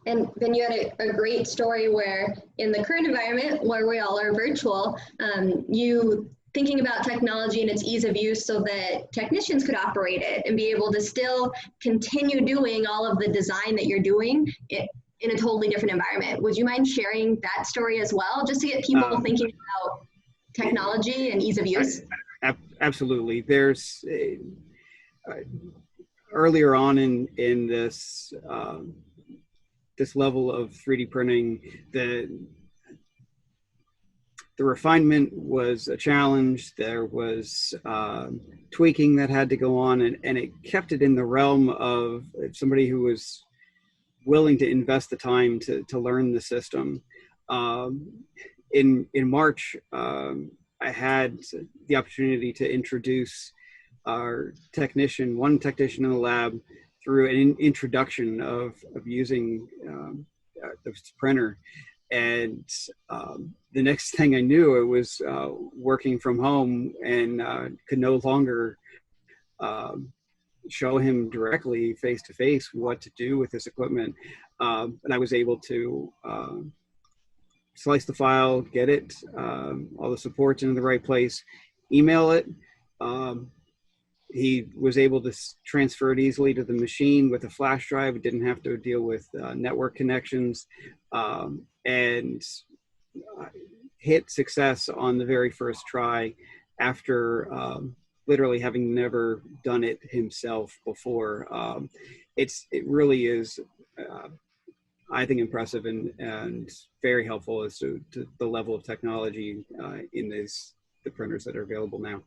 And then you had a great story where in the current environment where we all are virtual, you thinking about technology and its ease of use so that technicians could operate it and be able to still continue doing all of the design that you're doing in a totally different environment. Would you mind sharing that story as well, just to get people Um, thinking about technology and ease of use? Absolutely. There's earlier on in this this level of 3D printing, the refinement was a challenge. There was tweaking that had to go on, and it kept it in the realm of somebody who was willing to invest the time to learn the system. In March, I had the opportunity to introduce one technician in the lab through an introduction of using this printer. And the next thing I knew, it was working from home and could no longer show him directly face to face what to do with this equipment. And I was able to slice the file, get it, all the supports in the right place, email it. He was able to transfer it easily to the machine with a flash drive. It didn't have to deal with network connections, and hit success on the very first try after literally having never done it himself before. It really is, I think, impressive and very helpful as to the level of technology in the printers that are available now.